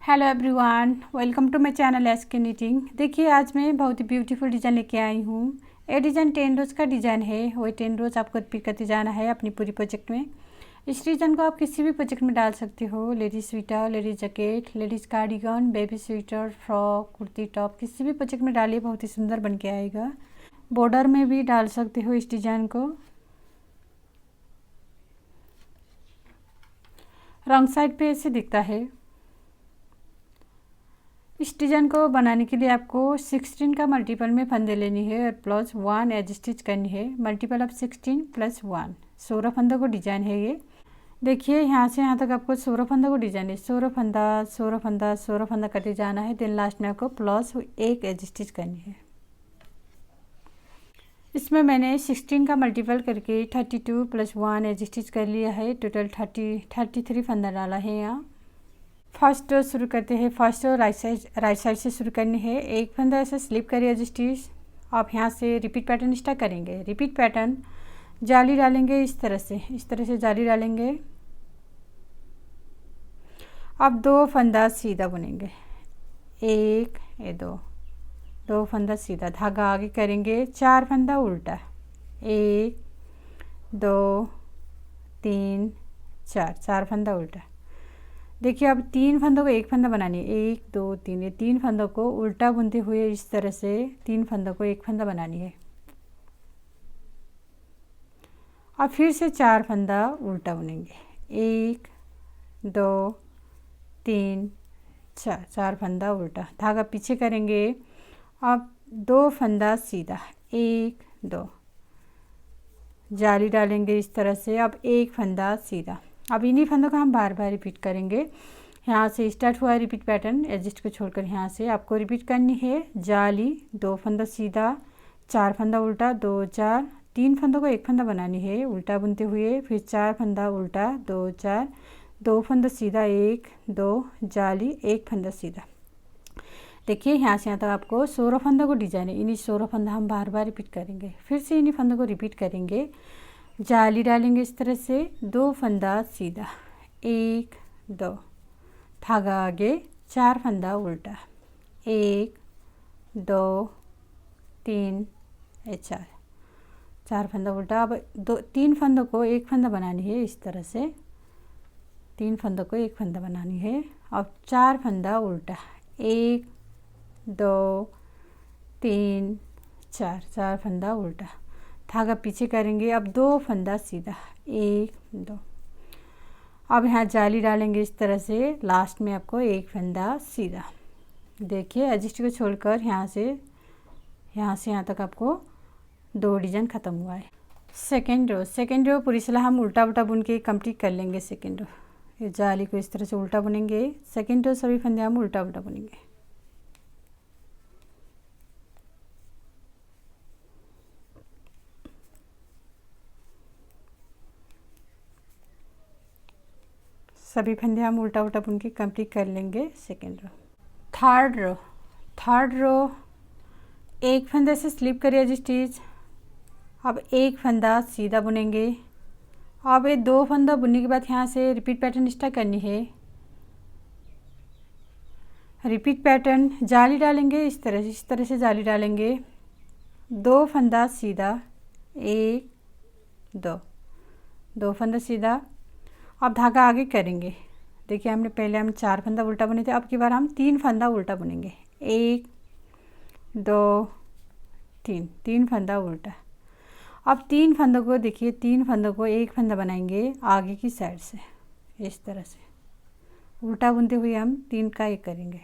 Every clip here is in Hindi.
Hello everyone, welcome to my channel SK knitting. देखिए आज मैं बहुत ही ब्यूटीफुल डिज़ाइन लेके आई हूँ। ये डिज़ाइन 10 रोज़ का डिज़ाइन है। वही 10 रोज़ आपको रिपीट करते जाना है अपनी पूरी प्रोजेक्ट में। इस डिज़ाइन को आप किसी भी प्रोजेक्ट में डाल सकते हो। Ladies sweater, ladies jacket, ladies cardigan, baby sweater, frock, kurti top, किसी भी प्रोजेक्ट में डालिए, बहुत ही सुंदर बन के आएगा। बॉर्डर में भी डाल सकते हो इस डिज़ाइन को। रॉन्ग साइड पे ऐसे दिखता है। इस डिज़ाइन को बनाने के लिए आपको 16 का मल्टीपल में फंदे लेनी है और प्लस 1 एज स्टिच करनी है। मल्टीपल ऑफ 16 प्लस 1 16 फंदों को डिज़ाइन है ये। देखिए यहाँ से यहाँ तक आपको 16 फंदों को डिज़ाइन है। 16 फंदा 16 फंदा 16 फंदा करते जाना है। देन लास्ट में आपको प्लस 1 एज स्टिच करनी है। इसमें मैंने 16 का मल्टीपल करके 32 प्लस 1 एज स्टिच कर लिया है। टोटल 33 फंदा डाला है यहाँ। फर्स्ट रो शुरू करते हैं। फर्स्ट रो राइट साइड से शुरू करनी है। एक फंदा ऐसे स्लिप करिए एज स्टिच। आप यहाँ से रिपीट पैटर्न स्टार्ट करेंगे। रिपीट पैटर्न जाली डालेंगे इस तरह से जाली डालेंगे। अब 2 फंदा सीधा बुनेंगे। एक ये दो फंदा सीधा, धागा आगे करेंगे। 4 फंदा उल्टा, 1 2 3 4, 4 फंदा उल्टा। देखिए अब 3 फंदों को एक फंदा बनानी है। 1 2 3, ये 3 फंदों को उल्टा बुनते हुए इस तरह से 3 फंदों को एक फंदा बनानी है। अब फिर से 4 फंदा उल्टा बुनेंगे। 1 2 3 4, 4 फंदा उल्टा, धागा पीछे करेंगे। अब 2 फंदा सीधा, 1 2, जाली डालेंगे इस तरह से। अब 1 फंदा सीधा। अब इन्हीं फंदों का हम बार बार रिपीट करेंगे। यहाँ से स्टार्ट हुआ है रिपीट पैटर्न, एडजस्ट को छोड़कर यहाँ से आपको रिपीट करनी है। जाली 2 फंदा सीधा, 4 फंदा उल्टा, 2 4, 3 फंदों को एक फंदा बनानी है उल्टा बुनते हुए। फिर 4 फंदा उल्टा, 2 4, 2 फंदा सीधा, 1 2, जाली 1 फंदा सीधा। देखिए यहाँ से यहाँ तक आपको 16 फंदों को डिजाइन है। इन्हीं 16 फंदा हम बार बार रिपीट करेंगे। फिर से इन्हीं फंदों को रिपीट करेंगे। जाली डालेंगे इस तरह से। 2 फंदा सीधा, 1 2, धागा आगे, 4 फंदा उल्टा, 1 2 3 4, 4 फंदा उल्टा। अब 3 फंदों को एक फंदा बनानी है इस तरह से। 3 फंदों को एक फंदा बनानी है। अब 4 फंदा उल्टा, 1 2 3 4, 4 फंदा उल्टा, धागा पीछे करेंगे। अब 2 फंदा सीधा, 1 2। अब यहाँ जाली डालेंगे इस तरह से। लास्ट में आपको 1 फंदा सीधा। देखिए एडजस्ट को छोड़कर यहाँ से यहाँ तक आपको 2 डिजाइन ख़त्म हुआ है। सेकेंड रो पूरी सलाह हम उल्टा बुन के कंप्लीट कर लेंगे। सेकेंड रो ये जाली को इस तरह से उल्टा बुनेंगे। सेकेंड रो सभी फंदे हम उल्टा बुनेंगे। सभी फंदे हम उल्टा बुन के कंप्लीट कर लेंगे। Second row. थर्ड रो एक फंदे से स्लिप करिए एज स्टिच। अब 1 फंदा सीधा बुनेंगे। अब ये 2 फंदा बुनने के बाद यहाँ से रिपीट पैटर्न स्टार्ट करनी है। रिपीट पैटर्न जाली डालेंगे इस तरह से जाली डालेंगे। 2 फंदा सीधा, 1 2, 2 फंदा सीधा। अब धागा आगे करेंगे। देखिए पहले हम 4 फंदा उल्टा बुने थे। अब की बार हम 3 फंदा उल्टा बुनेंगे। 1 2 3, 3 फंदा उल्टा। अब 3 फंदों को देखिए, 3 फंदों को एक फंदा बनाएंगे आगे की साइड से इस तरह से उल्टा बुनते हुए हम 3 का एक करेंगे।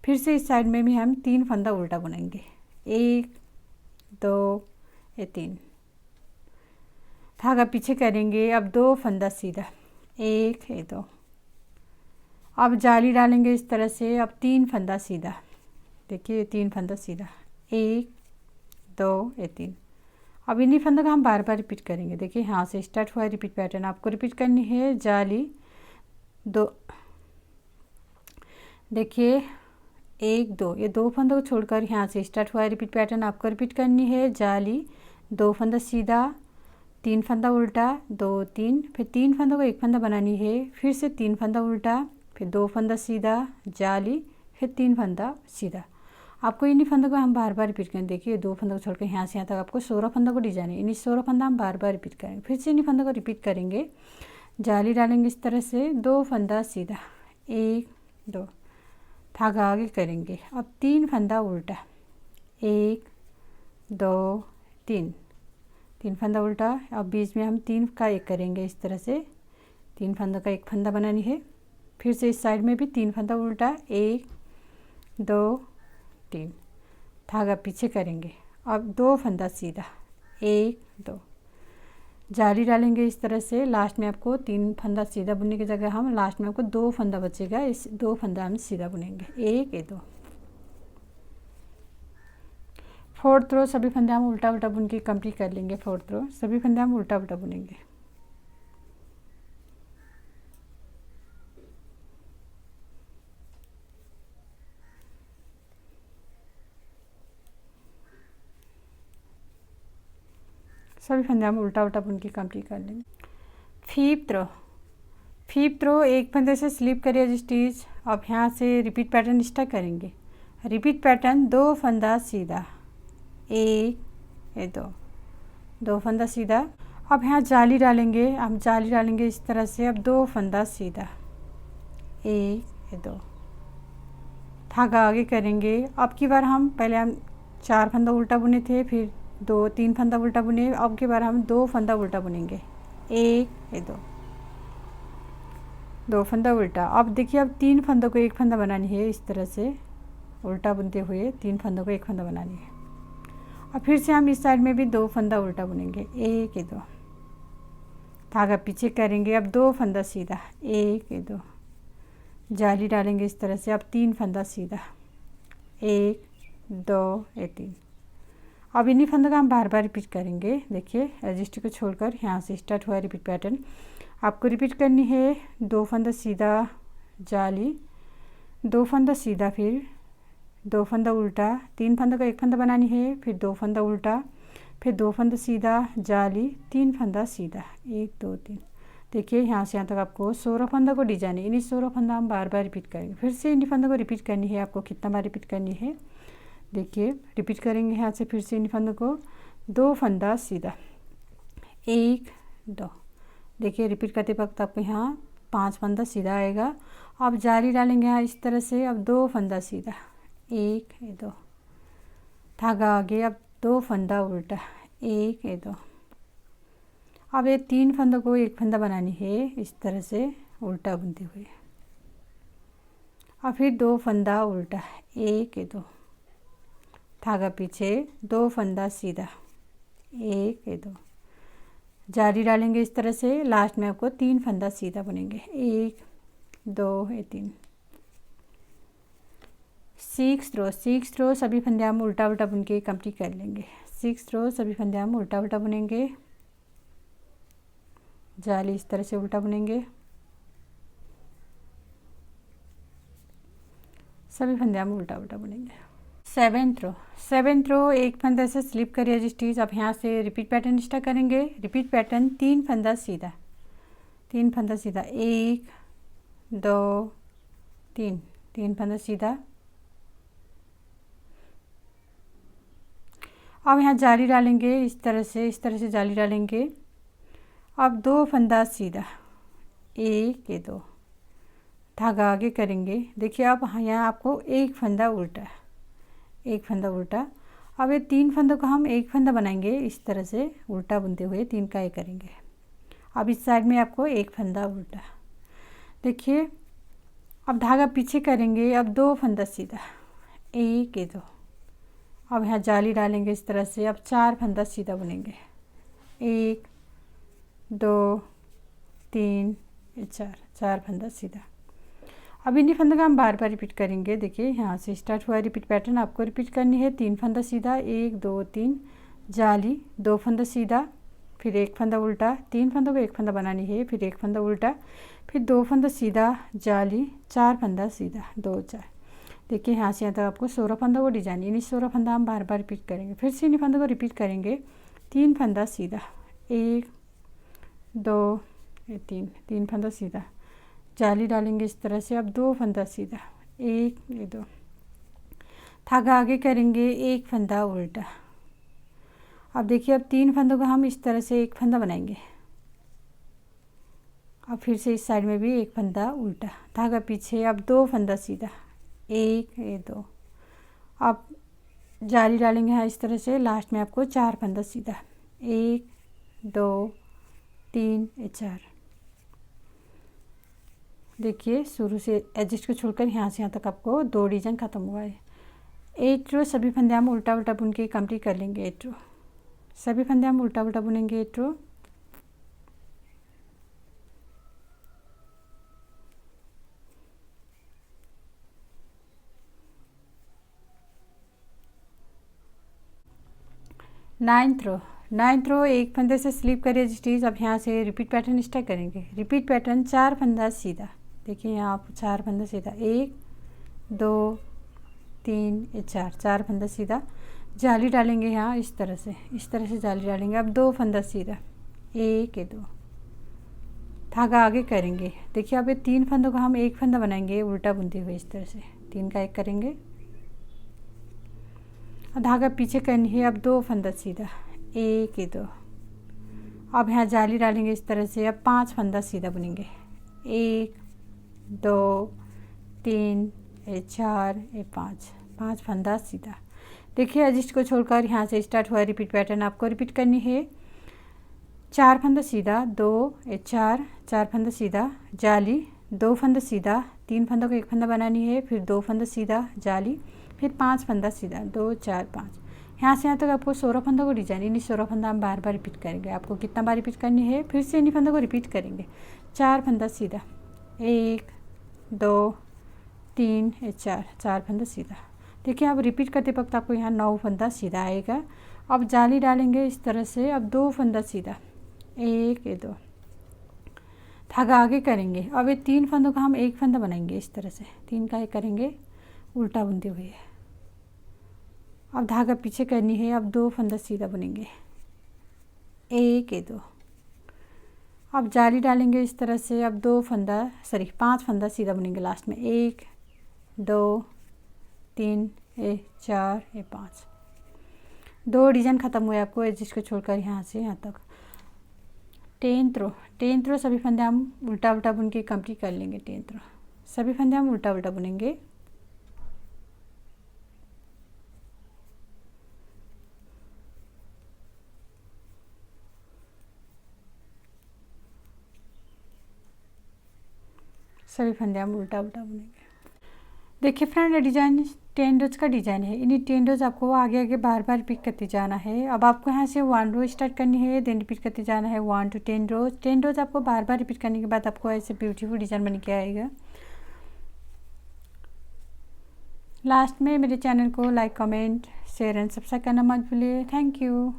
फिर से इस साइड में भी हम 3 फंदा उल्टा बुनेंगे। 1 2 3, धागा पीछे करेंगे। अब 2 फंदा सीधा, 1 2। अब जाली डालेंगे इस तरह से। अब 3 फंदा सीधा। देखिए 3 फंदा सीधा, 1 2 3। अब इन्हीं फंदों का हम बार बार रिपीट करेंगे। देखिए यहाँ से स्टार्ट हुआ है रिपीट पैटर्न, आपको रिपीट करनी है। जाली 2, देखिए 1 2, ये 2 फंदों को छोड़कर यहाँ से स्टार्ट हुआ है रिपीट पैटर्न, आपको रिपीट करनी है। जाली 2 फंदा सीधा, 3 फंदा उल्टा, 2 3, फिर 3 फंदों को एक फंदा बनानी है। फिर से 3 फंदा उल्टा, फिर 2 फंदा सीधा जाली, फिर 3 फंदा सीधा। आपको इन्हीं फंदों को हम बार बार रिपीट करें। देखिए 2 फंदों को छोड़कर यहाँ से यहाँ तक आपको 16 फंदों को डिजाइन है। इन्हीं 16 फंदा हम बार बार रिपीट करेंगे। फिर से इन्हीं फंदों को रिपीट करेंगे, जाली डालेंगे इस तरह से, 2 फंदा सीधा, 1 2, धागा आगे करेंगे। अब 3 फंदा उल्टा, 1 2 3, 3 फंदा उल्टा। अब बीच में हम 3 का एक करेंगे इस तरह से, 3 फंदों का एक फंदा बनानी है। फिर से इस साइड में भी 3 फंदा उल्टा, 1 2 3, धागा पीछे करेंगे। अब 2 फंदा सीधा, 1 2, जाली डालेंगे इस तरह से। लास्ट में आपको 3 फंदा सीधा बुनने की जगह हम लास्ट में आपको 2 फंदा बचेगा, इस 2 फंदा हम सीधा बुनेंगे, 1 2। 4th रो सभी फंदे हम उल्टा उल्टा बुन के कंप्लीट कर लेंगे। 4th रो सभी फंदे हम उल्टा उल्टा बुनेंगे। सभी फंदे हम उल्टा उल्टा बुन के कंप्लीट कर लेंगे। 5th रो एक फंदे से स्लिप करिए स्टिच। अब यहाँ से रिपीट पैटर्न स्टार्ट करेंगे। रिपीट पैटर्न, 2 फंदा सीधा, 1 2, 2 फंदा सीधा। अब यहाँ जाली डालेंगे, हम जाली डालेंगे इस तरह से। अब 2 फंदा सीधा, 1 2, धागा आगे करेंगे। अब की बार हम पहले हम 4 फंदा उल्टा बुने थे, फिर 2 3 फंदा उल्टा बुने। अब की बार हम 2 फंदा उल्टा बुनेंगे, 1 2, 2 फंदा उल्टा। अब देखिए अब 3 फंदों को एक फंदा बनानी है इस तरह से, उल्टा बुनते हुए 3 फंदों को एक फंदा बनानी है। अब फिर से हम इस साइड में भी 2 फंदा उल्टा बुनेंगे, 1 2, धागा पीछे करेंगे। अब 2 फंदा सीधा, 1 2, जाली डालेंगे इस तरह से। अब 3 फंदा सीधा, 1 2 3। अब इन्हीं फंदों का हम बार बार रिपीट करेंगे। देखिए रजिस्टर को छोड़कर यहाँ से स्टार्ट हुआ रिपीट पैटर्न। आपको रिपीट करनी है, 2 फंदा सीधा जाली, 2 फंदा सीधा, फिर 2 फंदा उल्टा, 3 फंदों का एक फंदा बनानी है, फिर 2 फंदा उल्टा, फिर 2 फंदा सीधा जाली, 3 फंदा सीधा, 1 2 3। देखिए यहाँ से यहाँ तक आपको 16 फंदों को डिजाइन है। इन्हीं 16 फंदा हम बार बार रिपीट करेंगे। फिर से इन्हीं फंदों को रिपीट करनी है। आपको कितना बार रिपीट करनी है, देखिए रिपीट करेंगे यहाँ से। फिर से इन फंदों को, 2 फंदा सीधा, 1 2। देखिए रिपीट करते वक्त आपको यहाँ 5 फंदा सीधा आएगा। अब जाली डालेंगे यहाँ इस तरह से। अब 2 फंदा सीधा, 1 2, धागा आगे। अब 2 फंदा उल्टा, 1 2। अब ये 3 फंदों को एक फंदा बनानी है इस तरह से उल्टा बुनते हुए। अब फिर 2 फंदा उल्टा, 1 2, धागा पीछे, 2 फंदा सीधा, 1 2, जाली डालेंगे इस तरह से। लास्ट में आपको 3 फंदा सीधा बुनेंगे, 1 2 3। 6th रो सभी फंदे हम उल्टा उल्टा बुन के कंप्लीट कर लेंगे। 6th रो सभी फंदे हम उल्टा उल्टा बुनेंगे, जाली इस तरह से उल्टा बुनेंगे। सभी फंदे हम उल्टा उल्टा बुनेंगे। 7th रो एक फंदे से स्लिप करिए स्टिच। अब यहाँ से रिपीट पैटर्न स्टार्ट करेंगे। रिपीट पैटर्न, 3 फंदा सीधा, 3 फंदा सीधा, 1 2 3, 3 फंदा सीधा। अब यहाँ जाली डालेंगे इस तरह से जाली डालेंगे। अब 2 फंदा सीधा, 1 2, धागा आगे करेंगे। देखिए अब यहाँ आपको एक फंदा उल्टा, एक फंदा उल्टा। अब ये 3 फंदों को हम एक फंदा बनाएंगे इस तरह से उल्टा बुनते हुए, 3 का एक करेंगे। अब इस साइड में आपको एक फंदा उल्टा। देखिए अब धागा पीछे करेंगे। अब 2 फंदा सीधा, 1 2। अब यहाँ जाली डालेंगे इस तरह से। अब 4 फंदा सीधा बुनेंगे, 1 2 3 4 फंदा सीधा। अब इन्हीं फंदों का हम बार बार रिपीट करेंगे। देखिए यहाँ से स्टार्ट हुआ रिपीट पैटर्न। आपको रिपीट करनी है, 3 फंदा सीधा, 1 2 3, जाली, 2 फंदा सीधा, फिर एक फंदा उल्टा, 3 फंदों को एक फंदा बनानी है, फिर एक फंदा उल्टा, फिर 2 फंदा सीधा, जाली, 4 फंदा सीधा, 2 4। देखिए यहाँ से यहाँ तक आपको 16 फंदों को डिजाइन, इन्हीं 16 फंदा हम बार बार रिपीट करेंगे। फिर से इन्हीं फंदों को रिपीट करेंगे। 3 फंदा सीधा, 1 2 3, 3 फंदा सीधा, जाली डालेंगे इस तरह से। अब 2 फंदा सीधा, 1 ये 2, धागा आगे करेंगे, 1 फंदा उल्टा। अब देखिए, अब 3 फंदों का हम इस तरह से 1 फंदा बनाएंगे। अब फिर से इस साइड में भी 1 फंदा उल्टा, धागा पीछे। अब 2 फंदा सीधा, 1 ये 2। अब जाली डालेंगे यहाँ इस तरह से। लास्ट में आपको 4 फंदा सीधा, 1 2 3 ये 4। देखिए, शुरू से एडजस्ट को छोड़कर यहाँ से यहाँ तक आपको 2 डिजाइन खत्म हुआ है। 8 रो सभी फंदे हम उल्टा उल्टा बुन के कंप्लीट कर लेंगे। 8 रो सभी फंदे हम उल्टा उल्टा बुनेंगे। 8 रो, नाइन्थ रो 1 फंदे से स्लिप करिए स्टिच। अब यहाँ से रिपीट पैटर्न स्टार्ट करेंगे। रिपीट पैटर्न 4 फंदा सीधा। देखिए यहाँ आप 4 फंदा सीधा, 1 2 3 ये 4 फंदा सीधा। जाली डालेंगे यहाँ इस तरह से जाली डालेंगे। अब 2 फंदा सीधा, 1 ये 2, धागा आगे करेंगे। देखिए, अब ये 3 फंदों का हम 1 फंदा बनाएंगे उल्टा बुनते हुए इस तरह से। 3 का 1 करेंगे, धागा पीछे करनी है। अब 2 फंदा सीधा, 1 ये 2। अब यहाँ जाली डालेंगे इस तरह से। अब 5 फंदा सीधा बुनेंगे, 1 2 3 ये 4 ये 5 फंदा सीधा। देखिए, एडजस्ट को छोड़कर यहाँ से स्टार्ट हुआ रिपीट पैटर्न आपको रिपीट करनी है। 4 फंदा सीधा, 2 ये 4 फंदा सीधा, जाली, 2 फंदा सीधा, 3 फंदों को 1 फंदा बनानी है, फिर 2 फंदा सीधा, जाली, फिर 5 फंदा सीधा, 2 4 5। यहाँ से यहाँ तक आपको 16 फंदों को डिजाइन, इन्हीं 16 फंदा हम बार बार रिपीट करेंगे। आपको कितना बार रिपीट करनी है, फिर से इन्हीं फंदों को रिपीट करेंगे। 4 फंदा सीधा, 1 2 3 ये 4 फंदा सीधा। देखिए, आप रिपीट करते वक्त आपको यहाँ 9 फंदा सीधा आएगा। अब जाली डालेंगे इस तरह से। अब 2 फंदा सीधा, 1 ये 2, धागा आगे करेंगे। अब ये 3 फंदों का हम 1 फंदा बनाएंगे इस तरह से। 3 का 1 करेंगे उल्टा बुनते हुए। अब धागा पीछे करनी है। अब 2 फंदा सीधा बुनेंगे, 1 ये 2। अब जाली डालेंगे इस तरह से। अब 5 फंदा सीधा बुनेंगे लास्ट में, 1 2 3 ये 4 ये 5। 2 डिजाइन खत्म हुए आपको एडजस्ट को छोड़कर यहाँ से यहाँ तक। 10th रो सभी फंदे हम उल्टा उल्टा बुन के कंप्लीट कर लेंगे। 10th रो सभी फंदे हम उल्टा उल्टा बुनेंगे। सभी फंदे हम उल्टा उल्टा बुनेंगे। देखिए फ्रेंड, ये डिजाइन 10 रोज का डिजाइन है। इन्हीं 10 रोज आपको आगे आगे बार बार रिपीट करते जाना है। अब आपको यहाँ से 1 रो स्टार्ट करनी है, देन रिपीट करते जाना है 1 to 10 रोज। 10 रोज आपको बार बार रिपीट करने के बाद आपको ऐसे ब्यूटीफुल डिजाइन बन के आएगा। लास्ट में मेरे चैनल को like comment share and subscribe करना मत भूलिए। Thank you.